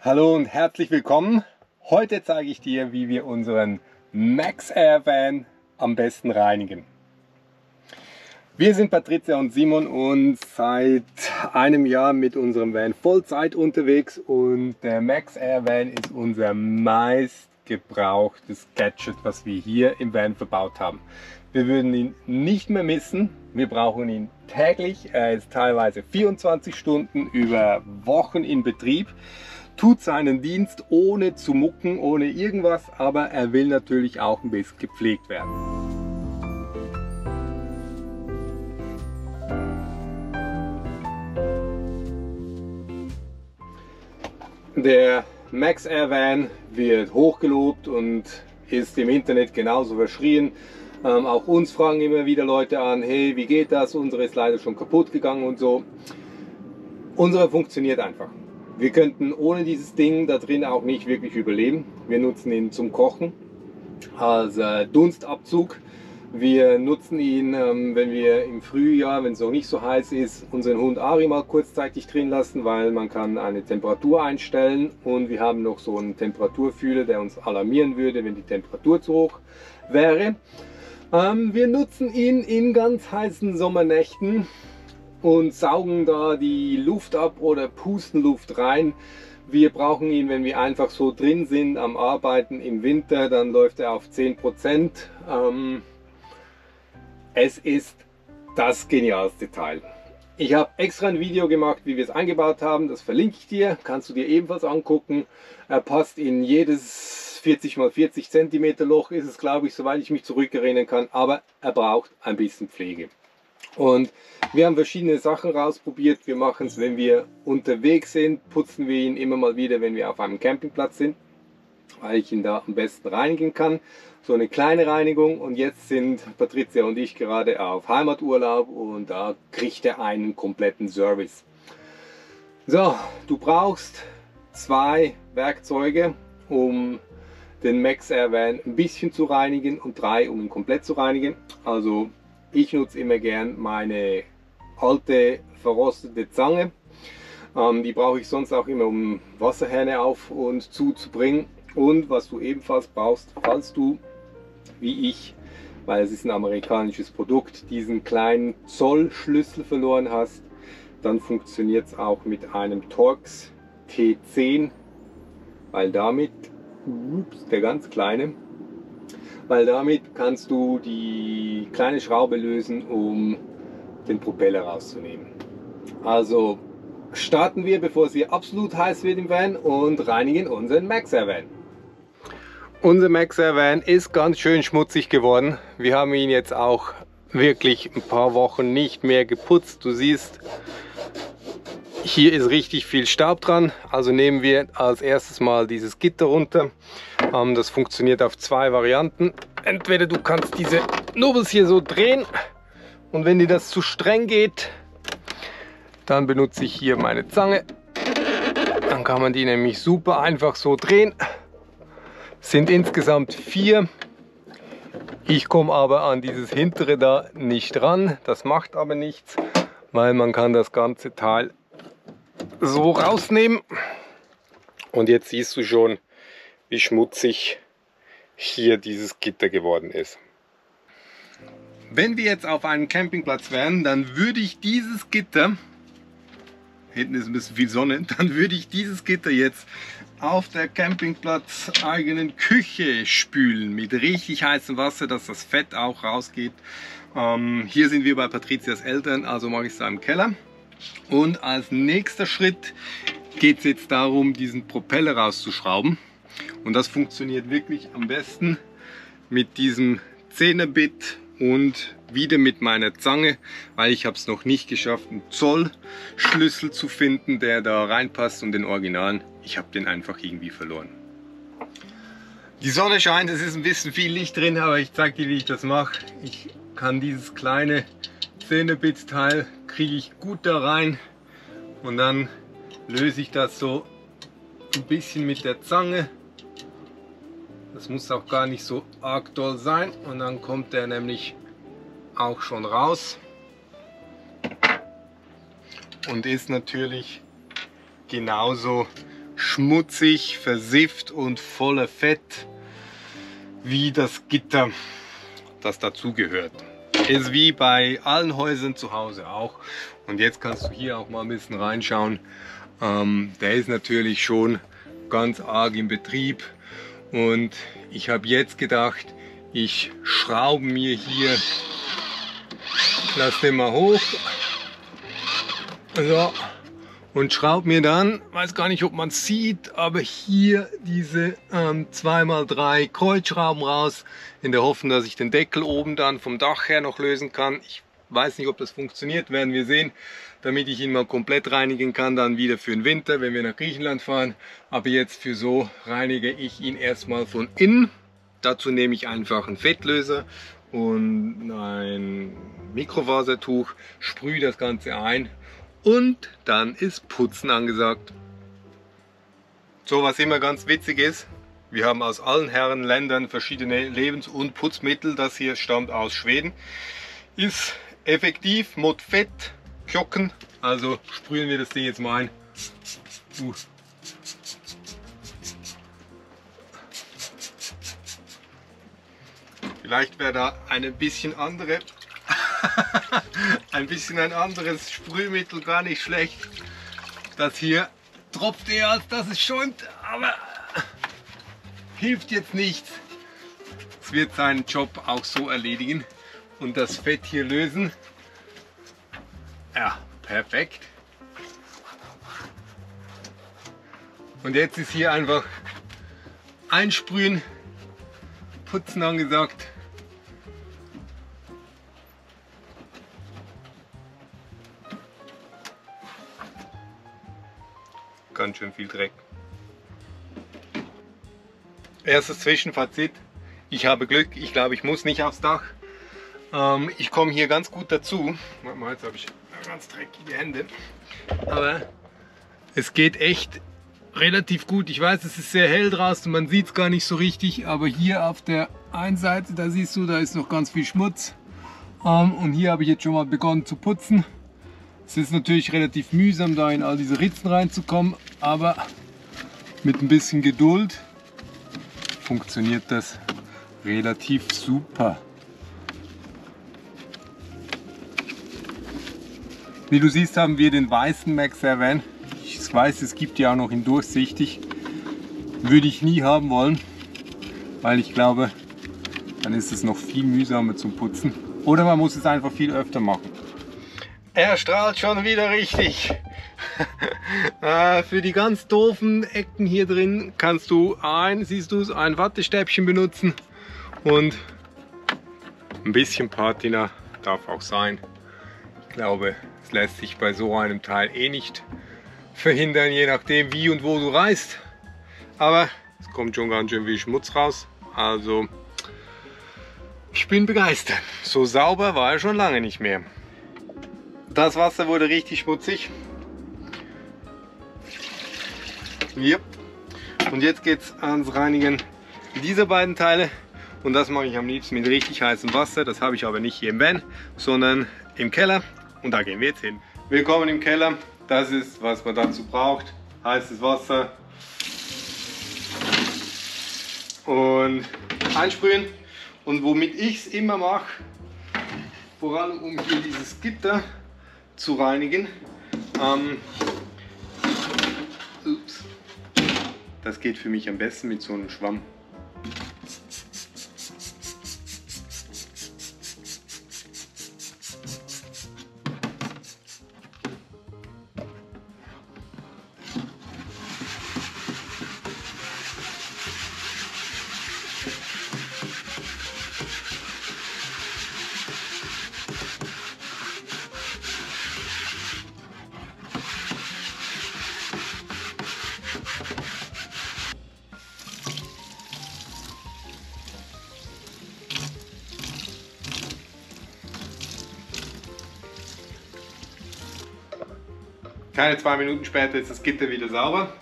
Hallo und herzlich willkommen. Heute zeige ich dir, wie wir unseren MaxxAir Van am besten reinigen. Wir sind Patricia und Simon und seit einem Jahr mit unserem Van Vollzeit unterwegs und der MaxxAir Van ist unser meistgebrauchtes Gadget, was wir hier im Van verbaut haben. Wir würden ihn nicht mehr missen. Wir brauchen ihn täglich. Er ist teilweise 24 Stunden über Wochen in Betrieb. Tut seinen Dienst ohne zu mucken, ohne irgendwas, aber er will natürlich auch ein bisschen gepflegt werden. Der MaxxAir Van wird hochgelobt und ist im Internet genauso verschrien. Auch uns fragen immer wieder Leute an, hey, wie geht das? Unsere ist leider schon kaputt gegangen und so. Unsere funktioniert einfach. Wir könnten ohne dieses Ding da drin auch nicht wirklich überleben. Wir nutzen ihn zum Kochen, als Dunstabzug. Wir nutzen ihn, wenn wir im Frühjahr, wenn es noch nicht so heiß ist, unseren Hund Ari mal kurzzeitig drin lassen, weil man kann eine Temperatur einstellen und wir haben noch so einen Temperaturfühler, der uns alarmieren würde, wenn die Temperatur zu hoch wäre. Wir nutzen ihn in ganz heißen Sommernächten und saugen da die Luft ab oder pusten Luft rein. Wir brauchen ihn, wenn wir einfach so drin sind am Arbeiten im Winter, dann läuft er auf 10%. Es ist das genialste Teil. Ich habe extra ein Video gemacht, wie wir es eingebaut haben, das verlinke ich dir, kannst du dir ebenfalls angucken. Er passt in jedes 40 x 40 cm Loch, ist es glaube ich, soweit ich mich zurückerinnern kann, aber er braucht ein bisschen Pflege. Und wir haben verschiedene Sachen rausprobiert. Wir machen es, wenn wir unterwegs sind, putzen wir ihn immer mal wieder, wenn wir auf einem Campingplatz sind, weil ich ihn da am besten reinigen kann. So eine kleine Reinigung, und jetzt sind Patricia und ich gerade auf Heimaturlaub und da kriegt er einen kompletten Service. So, du brauchst 2 Werkzeuge, um den MaxxAir Van ein bisschen zu reinigen und 3, um ihn komplett zu reinigen. Also ich nutze immer gern meine alte verrostete Zange. Die brauche ich sonst auch immer, um Wasserhähne auf und zu bringen. Und was du ebenfalls brauchst, falls du, wie ich, weil es ist ein amerikanisches Produkt, diesen kleinen Zollschlüssel verloren hast, dann funktioniert es auch mit einem Torx T10, weil damit, der ganz kleine, weil damit kannst du die kleine Schraube lösen, um den Propeller rauszunehmen. Also starten wir, bevor es hier absolut heiß wird im Van, und reinigen unseren MaxxAir Van. Unser MaxxAir Van ist ganz schön schmutzig geworden. Wir haben ihn jetzt auch wirklich ein paar Wochen nicht mehr geputzt. Du siehst, hier ist richtig viel Staub dran, also nehmen wir als erstes mal dieses Gitter runter. Das funktioniert auf 2 Varianten. Entweder du kannst diese Nubbels hier so drehen, und wenn dir das zu streng geht, dann benutze ich hier meine Zange. Dann kann man die nämlich super einfach so drehen. Es sind insgesamt 4. Ich komme aber an dieses hintere da nicht ran. Das macht aber nichts, weil man kann das ganze Teil so rausnehmen. Und jetzt siehst du schon, wie schmutzig hier dieses Gitter geworden ist. Wenn wir jetzt auf einem Campingplatz wären, dann würde ich dieses Gitter, hinten ist ein bisschen viel Sonne, dann würde ich dieses Gitter jetzt auf der Campingplatz eigenen Küche spülen mit richtig heißem Wasser, dass das Fett auch rausgeht. Hier sind wir bei Patricias Eltern, also mache ich es im Keller. Und als nächster Schritt geht es jetzt darum, diesen Propeller rauszuschrauben. Und das funktioniert wirklich am besten mit diesem 10er Bit und wieder mit meiner Zange, weil ich habe es noch nicht geschafft, einen Zollschlüssel zu finden, der da reinpasst, und den Originalen, ich habe den einfach irgendwie verloren. Die Sonne scheint, es ist ein bisschen viel Licht drin, aber ich zeige dir, wie ich das mache. Ich kann dieses kleine 10er Bit Teil, kriege ich gut da rein, und dann löse ich das so ein bisschen mit der Zange. Das muss auch gar nicht so arg doll sein, und dann kommt der nämlich auch schon raus und ist natürlich genauso schmutzig, versifft und voller Fett, wie das Gitter, das dazugehört. Ist wie bei allen Häusern zu Hause auch. Und jetzt kannst du hier auch mal ein bisschen reinschauen. Der ist natürlich schon ganz arg im Betrieb. Und ich habe jetzt gedacht, ich schraube mir hier, lass den mal hoch. So. Und schraube mir dann, weiß gar nicht, ob man es sieht, aber hier diese 2x3 Kreuzschrauben raus, in der Hoffnung, dass ich den Deckel oben dann vom Dach her noch lösen kann. Ich weiß nicht, ob das funktioniert, werden wir sehen, damit ich ihn mal komplett reinigen kann, dann wieder für den Winter, wenn wir nach Griechenland fahren. Aber jetzt für so reinige ich ihn erstmal von innen. Dazu nehme ich einfach einen Fettlöser und ein Mikrofasertuch, sprühe das Ganze ein. Und dann ist Putzen angesagt. So, was immer ganz witzig ist, wir haben aus allen Herren Ländern verschiedene Lebens- und Putzmittel. Das hier stammt aus Schweden. Ist effektiv mit Fett, Kjocken. Also sprühen wir das Ding jetzt mal ein. Vielleicht wäre da ein bisschen ein anderes Sprühmittel gar nicht schlecht. Das hier tropft eher, als dass es schäumt, aber hilft jetzt nichts. Es wird seinen Job auch so erledigen und das Fett hier lösen. Ja, perfekt. Und jetzt ist hier einfach einsprühen, putzen angesagt. Ganz schön viel Dreck. Erstes Zwischenfazit. Ich habe Glück, ich glaube, ich muss nicht aufs Dach. Ich komme hier ganz gut dazu. Warte mal, jetzt habe ich ganz dreckige Hände. Aber es geht echt relativ gut. Ich weiß, es ist sehr hell draußen, man sieht es gar nicht so richtig. Aber hier auf der einen Seite, da siehst du, da ist noch ganz viel Schmutz. Und hier habe ich jetzt schon mal begonnen zu putzen. Es ist natürlich relativ mühsam, da in all diese Ritzen reinzukommen, aber mit ein bisschen Geduld funktioniert das relativ super. Wie du siehst, haben wir den weißen Max Air Van. Ich weiß, es gibt ja auch noch in durchsichtig. Würde ich nie haben wollen, weil ich glaube, dann ist es noch viel mühsamer zum Putzen. Oder man muss es einfach viel öfter machen. Er strahlt schon wieder richtig. Für die ganz doofen Ecken hier drin kannst du siehst du es, ein Wattestäbchen benutzen und ein bisschen Patina darf auch sein. Ich glaube, es lässt sich bei so einem Teil eh nicht verhindern, je nachdem wie und wo du reist. Aber es kommt schon ganz schön viel Schmutz raus. Also ich bin begeistert. So sauber war er schon lange nicht mehr. Das Wasser wurde richtig schmutzig. Yep. Und jetzt geht es ans Reinigen dieser beiden Teile. Und das mache ich am liebsten mit richtig heißem Wasser. Das habe ich aber nicht hier im Van, sondern im Keller. Und da gehen wir jetzt hin. Willkommen im Keller. Das ist, was man dazu braucht. Heißes Wasser. Und einsprühen. Und womit ich es immer mache, vor allem um hier dieses Gitter zu reinigen. Das geht für mich am besten mit so einem Schwamm. Keine 2 Minuten später ist das Gitter wieder sauber.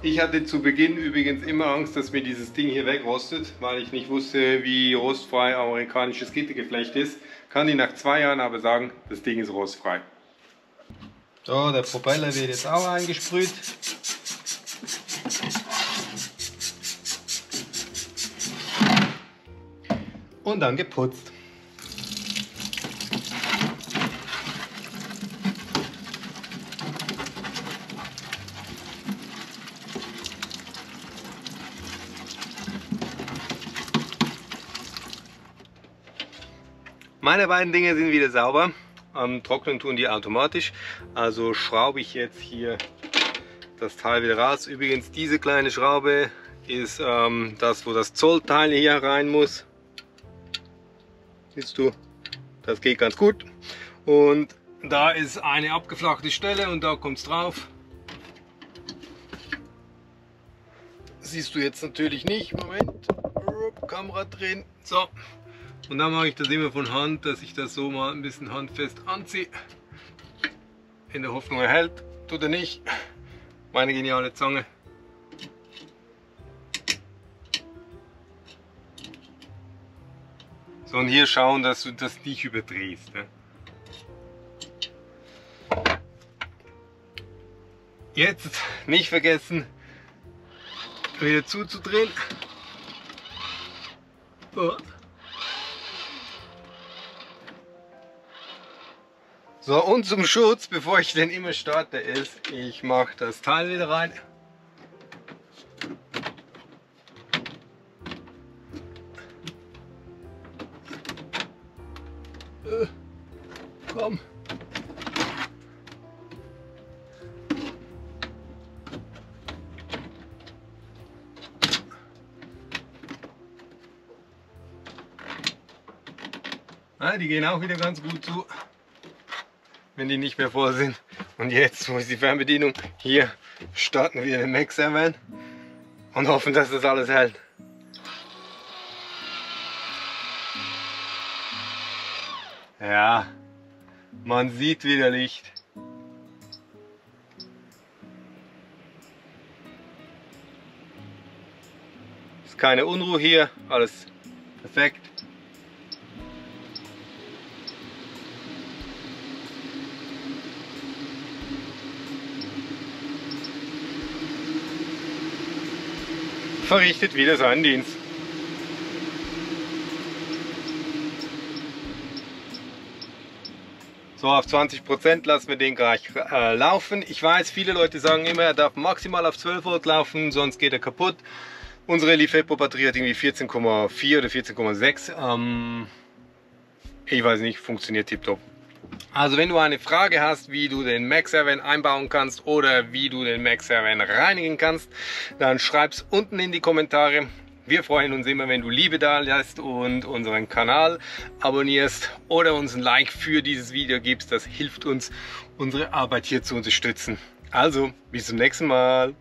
Ich hatte zu Beginn übrigens immer Angst, dass mir dieses Ding hier wegrostet, weil ich nicht wusste, wie rostfrei amerikanisches Gittergeflecht ist. Kann ich nach 2 Jahren aber sagen, das Ding ist rostfrei. So, der Propeller wird jetzt auch eingesprüht. und dann geputzt. Meine beiden Dinge sind wieder sauber. Trocknen tun die automatisch. Also schraube ich jetzt hier das Teil wieder raus. Übrigens, diese kleine Schraube ist das, wo das Zollteil hier rein muss. Siehst du, das geht ganz gut. Und da ist eine abgeflachte Stelle und da kommt es drauf. Siehst du jetzt natürlich nicht. Moment, Kamera drehen. So. Und dann mache ich das immer von Hand, dass ich das so mal ein bisschen handfest anziehe. In der Hoffnung, er hält. Tut er nicht. Meine geniale Zange. So, und hier schauen, dass du das nicht überdrehst. Ne? Jetzt nicht vergessen, wieder zuzudrehen. So. So, und zum Schutz, bevor ich den immer starte, ist, ich mache das Teil wieder rein. Komm. Ah, die gehen auch wieder ganz gut zu, wenn die nicht mehr voll sind. Und jetzt, wo ist die Fernbedienung? Hier starten wir den Maxavan und hoffen, dass das alles hält. Ja, man sieht wieder Licht. Ist keine Unruhe hier, alles perfekt. Verrichtet wieder seinen Dienst. So, auf 20% lassen wir den gleich laufen. Ich weiß, viele Leute sagen immer, er darf maximal auf 12 Volt laufen, sonst geht er kaputt. Unsere LiFePO-Batterie hat irgendwie 14,4 oder 14,6. Ich weiß nicht, funktioniert tiptop. Also wenn du eine Frage hast, wie du den Maxavan einbauen kannst oder wie du den Maxavan reinigen kannst, dann schreib's unten in die Kommentare. Wir freuen uns immer, wenn du Liebe da lässt und unseren Kanal abonnierst oder uns ein Like für dieses Video gibst. Das hilft uns, unsere Arbeit hier zu unterstützen. Also, bis zum nächsten Mal.